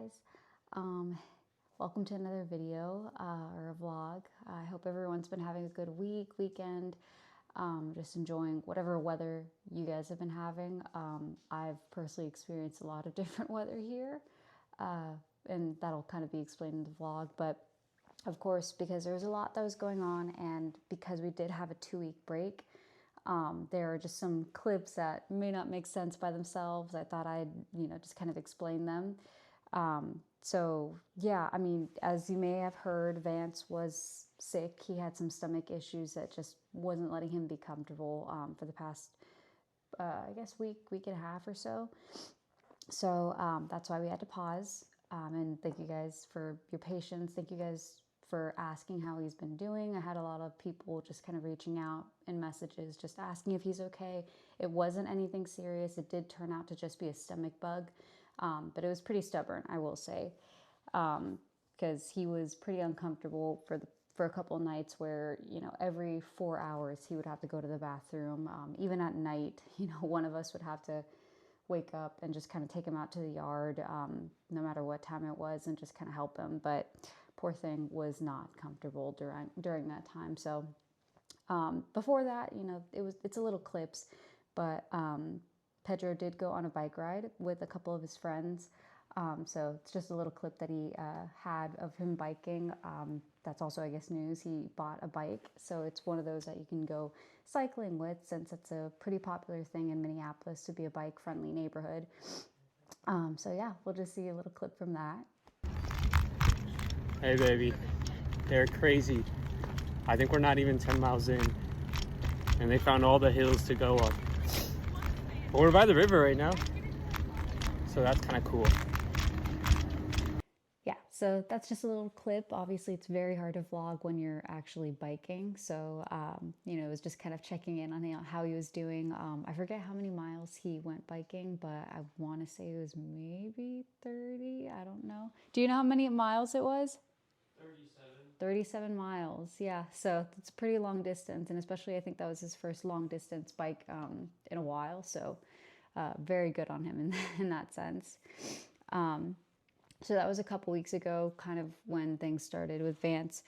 guys. Welcome to another video or a vlog. I hope everyone's been having a good weekend, just enjoying whatever weather you guys have been having. I've personally experienced a lot of different weather here, and that'll kind of be explained in the vlog. But of course, because there was a lot that was going on, and because we did have a 2-week break, there are just some clips that may not make sense by themselves. I thought I'd, just kind of explain them. So yeah, I mean, as you may have heard, Vance was sick. He had some stomach issues that just wasn't letting him be comfortable for the past, I guess, week and a half or so. So that's why we had to pause. And thank you guys for your patience. Thank you guys for asking how he's been doing. I had a lot of people just kind of reaching out in messages, just asking if he's okay. It wasn't anything serious. It did turn out to just be a stomach bug, but it was pretty stubborn, I will say, because he was pretty uncomfortable for a couple of nights where, every 4 hours he would have to go to the bathroom. Even at night, one of us would have to wake up and just kind of take him out to the yard, no matter what time it was, and just kind of help him. But poor thing was not comfortable during that time. So before that, it's a little clips, but Pedro did go on a bike ride with a couple of his friends. So it's just a little clip that he had of him biking. That's also, I guess, news. He bought a bike. So it's one of those that you can go cycling with, since it's a pretty popular thing in Minneapolis to be a bike-friendly neighborhood. So yeah, we'll just see a little clip from that. Hey baby, they're crazy. I think we're not even 10 miles in, and they found all the hills to go up. But we're by the river right now, so that's kind of cool. Yeah, so that's just a little clip. Obviously, it's very hard to vlog when you're actually biking. So, it was just kind of checking in on how he was doing. I forget how many miles he went biking, but I want to say it was maybe 30. I don't know. Do you know how many miles it was? 37 miles. Yeah, so it's a pretty long distance. And especially, I think that was his first long distance bike in a while. So very good on him in that sense. So that was a couple weeks ago, kind of when things started with Vance.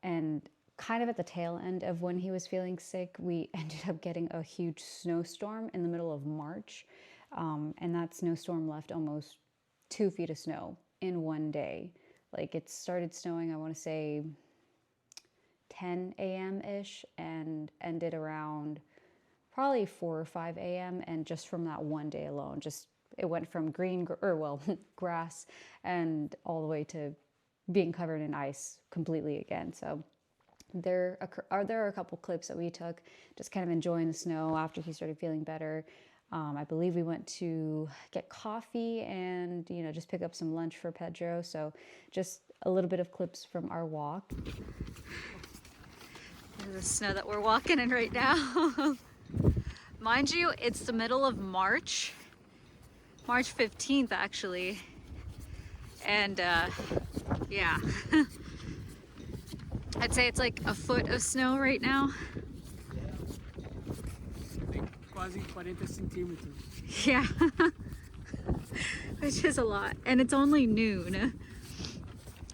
And kind of at the tail end of when he was feeling sick, we ended up getting a huge snowstorm in the middle of March. And that snowstorm left almost 2 feet of snow in one day. Like, it started snowing, I want to say 10 a.m.-ish and ended around probably 4 or 5 a.m. And just from that one day alone, it went from grass and all the way to being covered in ice completely again. So there are a couple clips that we took, just kind of enjoying the snow after he started feeling better. I believe we went to get coffee and, just pick up some lunch for Pedro. So just a little bit of clips from our walk. This is the snow that we're walking in right now. Mind you, it's the middle of March 15th, actually. And yeah, I'd say it's like a foot of snow right now. Quasi 40 centimeters. Yeah, which is a lot. And it's only noon.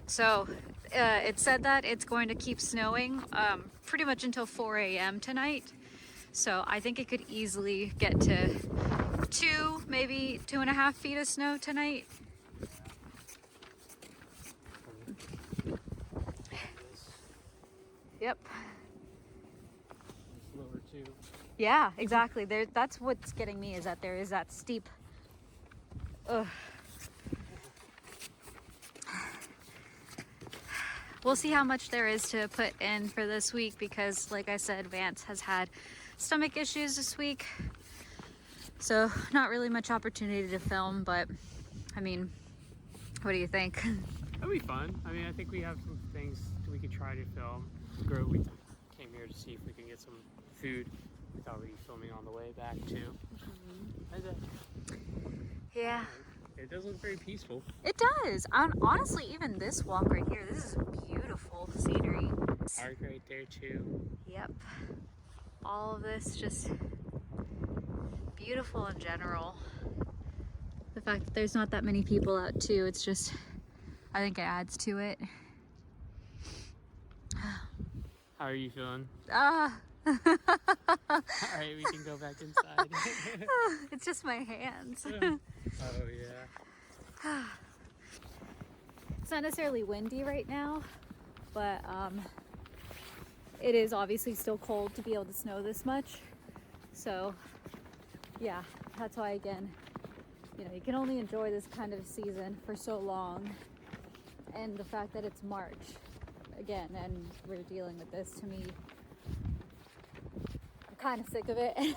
So it said that it's going to keep snowing pretty much until 4 a.m. tonight. So I think it could easily get to 2, maybe 2.5 feet of snow tonight. Yep. Lower too. Yeah, exactly. That's what's getting me, is that there is that steep. Ugh. We'll see how much there is to put in for this week, because, like I said, Vance has had stomach issues this week. So not really much opportunity to film, but I mean, what do you think? That'll be fun. I mean, I think we have some things we could try to film. We came here to see if we can get some food. We thought we'd be filming on the way back too. Yeah. It does look very peaceful. It does. Honestly, even this walk right here, this is beautiful scenery. Park right there too. Yep. All of this just beautiful in general. The fact that there's not that many people out too, it's just, I think it adds to it. How are you feeling? Ah. All right, we can go back inside. It's just my hands. Oh yeah. It's not necessarily windy right now, but it is obviously still cold to be able to snow this much. So yeah, that's why, again, you know, you can only enjoy this kind of season for so long. And the fact that it's March again and we're dealing with this, to me, I'm kind of sick of it.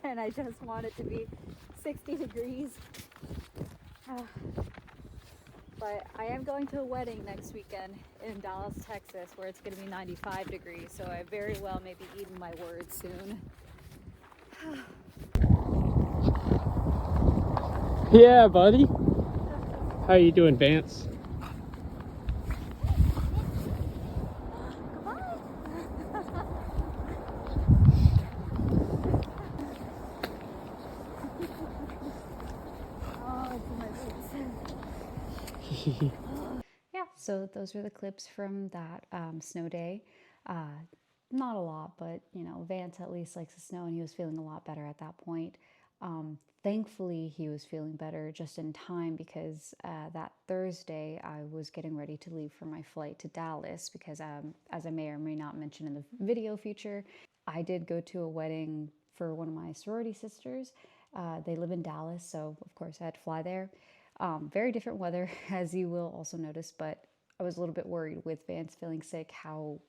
And I just want it to be 60 degrees. But I am going to a wedding next weekend in Dallas, Texas, where it's going to be 95 degrees. So I very well may be eating my words soon. Yeah, buddy. How are you doing, Vance? Yeah, so those were the clips from that snow day. Not a lot, but you know, Vance at least likes the snow, and he was feeling a lot better at that point. Thankfully, he was feeling better just in time, because that Thursday I was getting ready to leave for my flight to Dallas, because as I may or may not mention in the video feature, I did go to a wedding for one of my sorority sisters. They live in Dallas, so of course I had to fly there. Very different weather, as you will also notice, but I was a little bit worried with Vance feeling sick how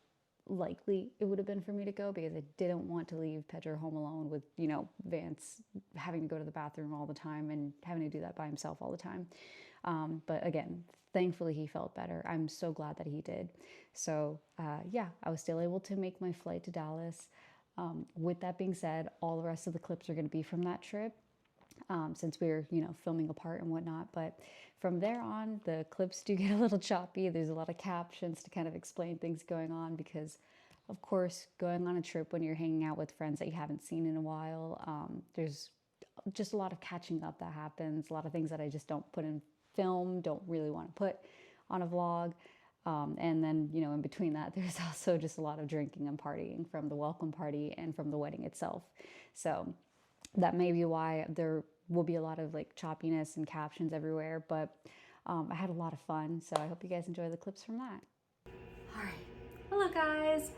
likely it would have been for me to go, because I didn't want to leave Pedro home alone with, you know, Vance having to go to the bathroom all the time and having to do that by himself all the time. But again, thankfully he felt better. I'm so glad that he did. So yeah, I was still able to make my flight to Dallas. With that being said, all the rest of the clips are going to be from that trip. Since we were, you know, filming apart and whatnot. But from there on, the clips do get a little choppy. There's a lot of captions to kind of explain things going on, because of course, going on a trip when you're hanging out with friends that you haven't seen in a while, there's just a lot of catching up that happens, a lot of things that I just don't put in film, don't really want to put on a vlog. And then, you know, in between that, there's also just a lot of drinking and partying from the welcome party and from the wedding itself. So that may be why there will be a lot of like choppiness and captions everywhere, but I had a lot of fun, so I hope you guys enjoy the clips from that. All right, hello guys.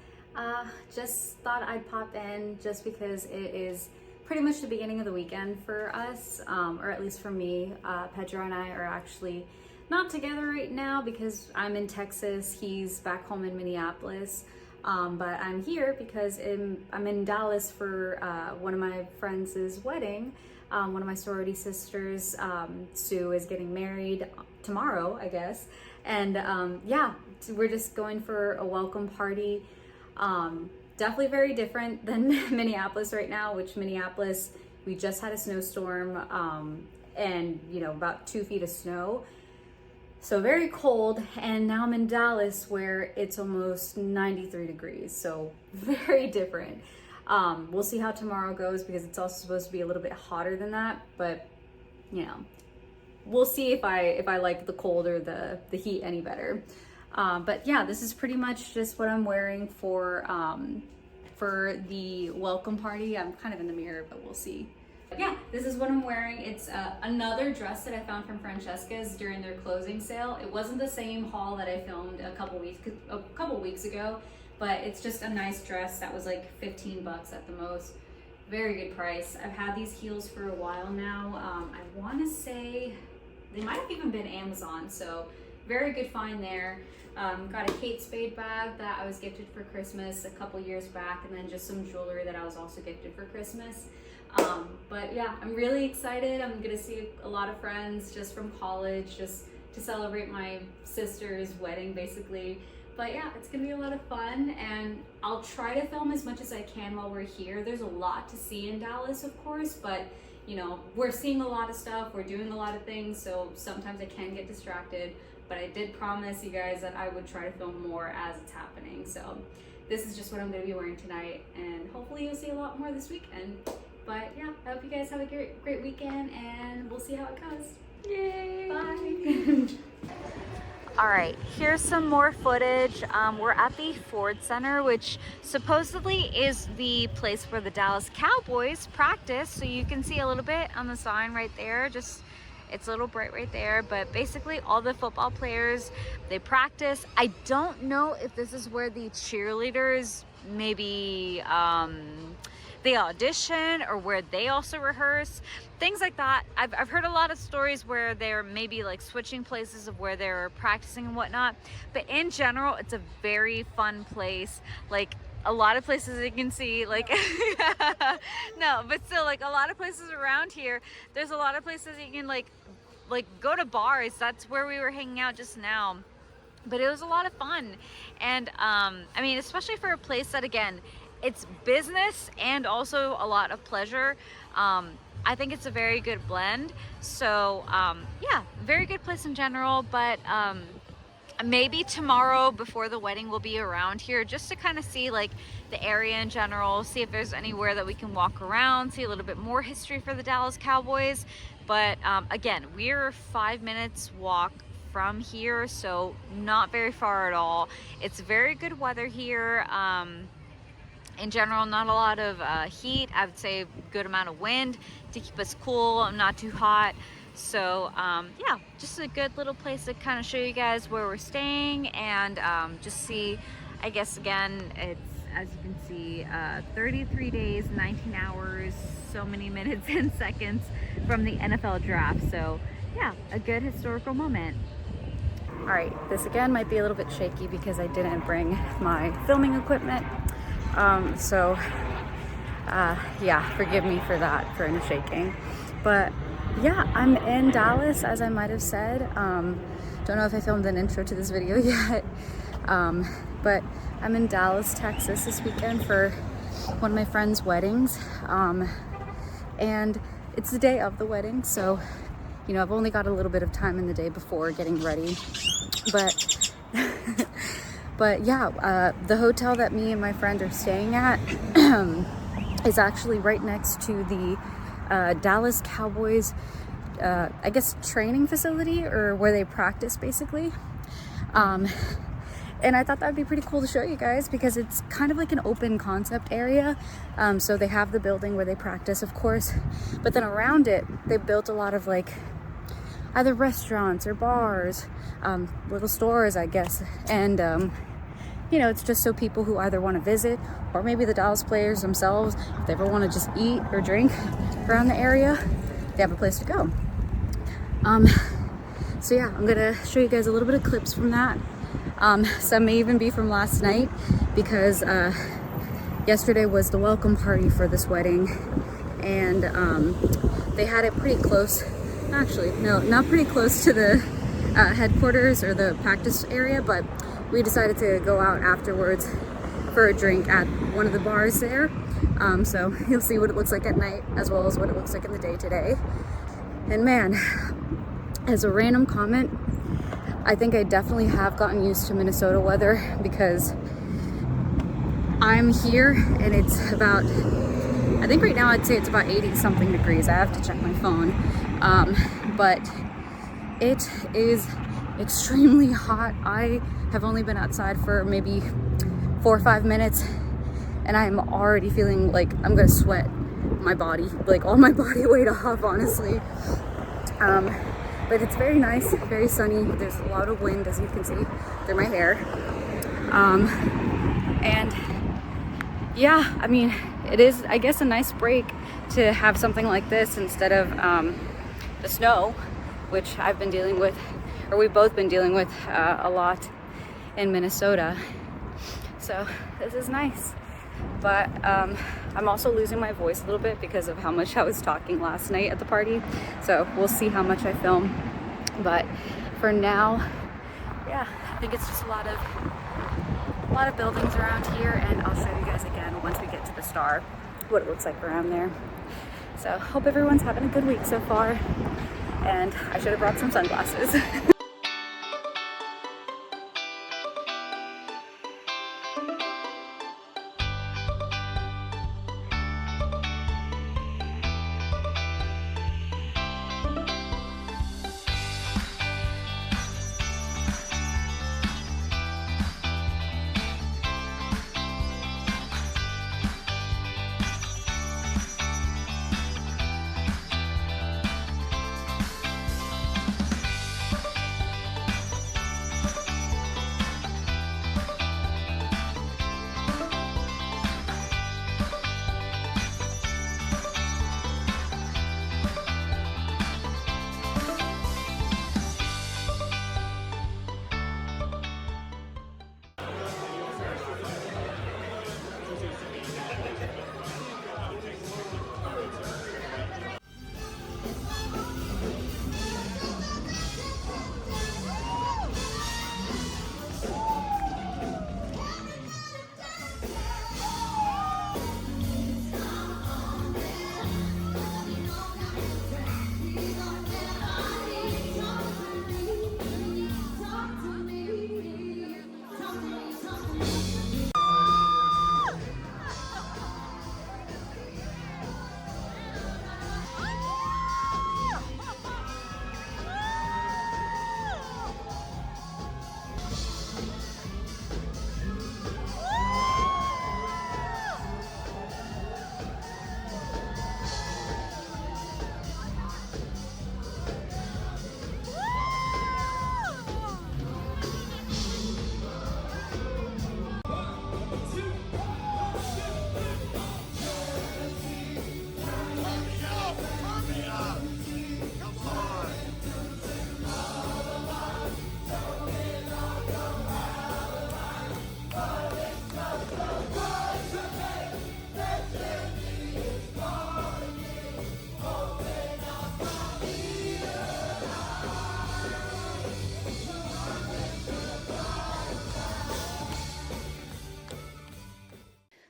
Just thought I'd pop in just because it is pretty much the beginning of the weekend for us, or at least for me. Pedro and I are actually not together right now because I'm in Texas, he's back home in Minneapolis. But I'm here because I'm in Dallas for one of my friends' wedding. One of my sorority sisters, Sue, is getting married tomorrow, I guess. And yeah, we're just going for a welcome party. Definitely very different than Minneapolis right now, which Minneapolis, we just had a snowstorm and, you know, about 2 feet of snow. So very cold, and now I'm in Dallas where it's almost 93 degrees, so very different. We'll see how tomorrow goes, because it's also supposed to be a little bit hotter than that, but you know, we'll see if I like the cold or the heat any better. But yeah, this is pretty much just what I'm wearing for the welcome party. I'm kind of in the mirror, but we'll see. Yeah, this is what I'm wearing. It's another dress that I found from Francesca's during their closing sale. It wasn't the same haul that I filmed a couple weeks ago, but it's just a nice dress that was like 15 bucks at the most. Very good price. I've had these heels for a while now. I want to say they might have even been Amazon, so very good find there. Got a Kate Spade bag that I was gifted for Christmas a couple years back, and then just some jewelry that I was also gifted for Christmas. But yeah, I'm really excited. I'm gonna see a lot of friends just from college, just to celebrate my sister's wedding basically. But yeah, it's gonna be a lot of fun, and I'll try to film as much as I can while we're here. There's a lot to see in Dallas, of course, but you know, we're seeing a lot of stuff, we're doing a lot of things, so sometimes I can get distracted, but I did promise you guys that I would try to film more as it's happening. So this is just what I'm gonna be wearing tonight, and hopefully you'll see a lot more this weekend. But yeah, I hope you guys have a great weekend, and we'll see how it goes. Yay! Bye. All right, here's some more footage. We're at the Ford Center, which supposedly is the place where the Dallas Cowboys practice. So you can see a little bit on the sign right there. Just, it's a little bright right there, but basically all the football players, they practice. I don't know if this is where the cheerleaders maybe they audition, or where they also rehearse, things like that. I've heard a lot of stories where they're maybe like switching places of where they're practicing and whatnot, but in general it's a very fun place. Like a lot of places you can see, like no, but still, like a lot of places around here, there's a lot of places you can like go to bars. That's where we were hanging out just now, but it was a lot of fun. And I mean, especially for a place that, again, it's business and also a lot of pleasure. I think it's a very good blend. So yeah, very good place in general. But maybe tomorrow before the wedding we'll be around here just to kind of see like the area in general, see if there's anywhere that we can walk around, see a little bit more history for the Dallas Cowboys. But again, we're 5 minutes walk from here, so not very far at all. It's very good weather here. In general, not a lot of heat. I would say a good amount of wind to keep us cool, not too hot. So yeah, just a good little place to kind of show you guys where we're staying, and just see, I guess, again, it's, as you can see, 33 days, 19 hours, so many minutes and seconds from the NFL draft. So yeah, a good historical moment. All right, this again might be a little bit shaky because I didn't bring my filming equipment. Yeah, forgive me for that, for any shaking. But yeah, I'm in Dallas, as I might have said. Don't know if I filmed an intro to this video yet. But I'm in Dallas, Texas this weekend for one of my friend's weddings. And it's the day of the wedding, so you know, I've only got a little bit of time in the day before getting ready. But but yeah, the hotel that me and my friend are staying at is actually right next to the Dallas Cowboys, I guess, training facility, or where they practice basically. And I thought that would be pretty cool to show you guys because it's kind of like an open concept area. So they have the building where they practice, of course, but then around it, they built a lot of like either restaurants or bars, little stores, I guess. And, you know, it's just so people who either want to visit, or maybe the Dallas players themselves, if they ever want to just eat or drink around the area, they have a place to go. So yeah, I'm gonna show you guys a little bit of clips from that. Some may even be from last night because yesterday was the welcome party for this wedding, and they had it pretty close. Actually, no, not pretty close to the headquarters or the practice area, but we decided to go out afterwards for a drink at one of the bars there. So you'll see what it looks like at night as well as what it looks like in the day today. And man, as a random comment, I think I definitely have gotten used to Minnesota weather because I'm here and it's about, I think right now I'd say it's about 80 something degrees. I have to check my phone. But it is extremely hot. I have only been outside for maybe 4 or 5 minutes and I'm already feeling like I'm gonna sweat my body, like all my body weight off, honestly. But it's very nice, very sunny. There's a lot of wind, as you can see through my hair. And yeah, I mean, it is, I guess, a nice break to have something like this instead of the snow, which I've been dealing with, or we've both been dealing with a lot in Minnesota. So this is nice. But I'm also losing my voice a little bit because of how much I was talking last night at the party. So we'll see how much I film. But for now, yeah, I think it's just a lot of buildings around here, and I'll show you guys again once we get to the Star what it looks like around there. So hope everyone's having a good week so far, and I should have brought some sunglasses.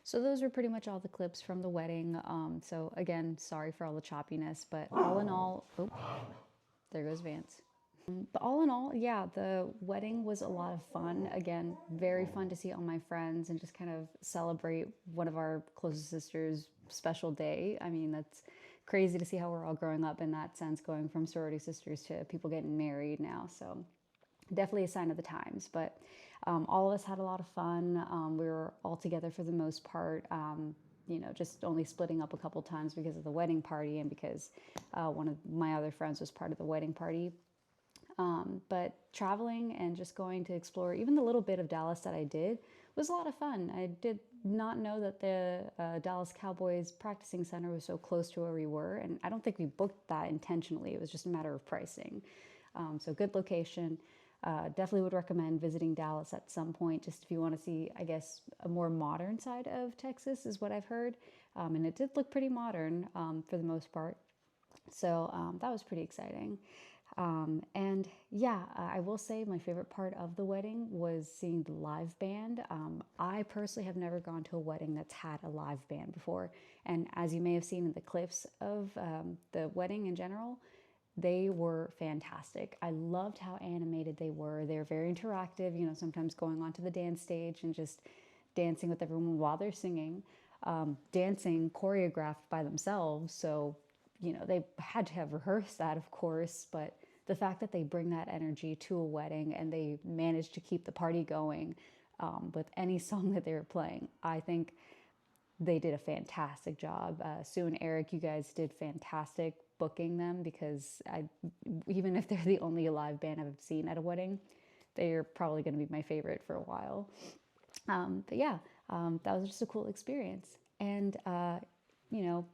So those were pretty much all the clips from the wedding. So again, sorry for all the choppiness, but all in all, oh, there goes Vance. But all in all, yeah, the wedding was a lot of fun. Again, very fun to see all my friends and just kind of celebrate one of our closest sisters' special day. I mean, that's crazy to see how we're all growing up in that sense, going from sorority sisters to people getting married now. So definitely a sign of the times. But all of us had a lot of fun. We were all together for the most part. You know, just only splitting up a couple times because of the wedding party and because one of my other friends was part of the wedding party. But traveling and just going to explore even the little bit of Dallas that I did was a lot of fun. I did not know that the Dallas Cowboys practicing center was so close to where we were, and I don't think we booked that intentionally. It was just a matter of pricing. So good location. Definitely would recommend visiting Dallas at some point, just if you want to see, I guess, a more modern side of Texas is what I've heard. And it did look pretty modern for the most part. So that was pretty exciting. And yeah, I will say my favorite part of the wedding was seeing the live band. I personally have never gone to a wedding that's had a live band before. And as you may have seen in the clips of the wedding in general, they were fantastic. I loved how animated they were. They were very interactive, you know, sometimes going onto the dance stage and just dancing with everyone while they're singing, dancing choreographed by themselves. So, you know, they had to have rehearsed that, of course, but the fact that they bring that energy to a wedding and they manage to keep the party going with any song that they were playing, I think they did a fantastic job. Sue and Eric, you guys did fantastic booking them because even if they're the only live band I've seen at a wedding, they're probably going to be my favorite for a while. But yeah, that was just a cool experience. And, you know,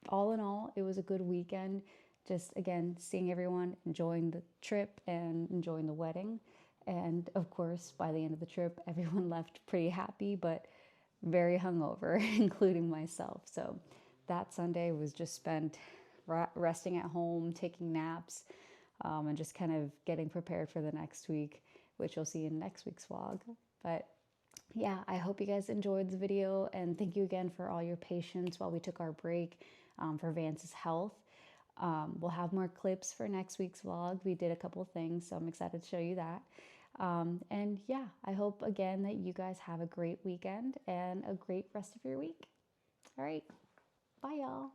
all in all, it was a good weekend. Just again, seeing everyone, enjoying the trip and enjoying the wedding. And of course, by the end of the trip, everyone left pretty happy, but very hungover, including myself. So that Sunday was just spent resting at home, taking naps, and just kind of getting prepared for the next week, which you'll see in next week's vlog. But yeah, I hope you guys enjoyed the video, and thank you again for all your patience while we took our break for Vance's health. We'll have more clips for next week's vlog. We did a couple of things, so I'm excited to show you that. And yeah, I hope again that you guys have a great weekend and a great rest of your week. All right, bye y'all.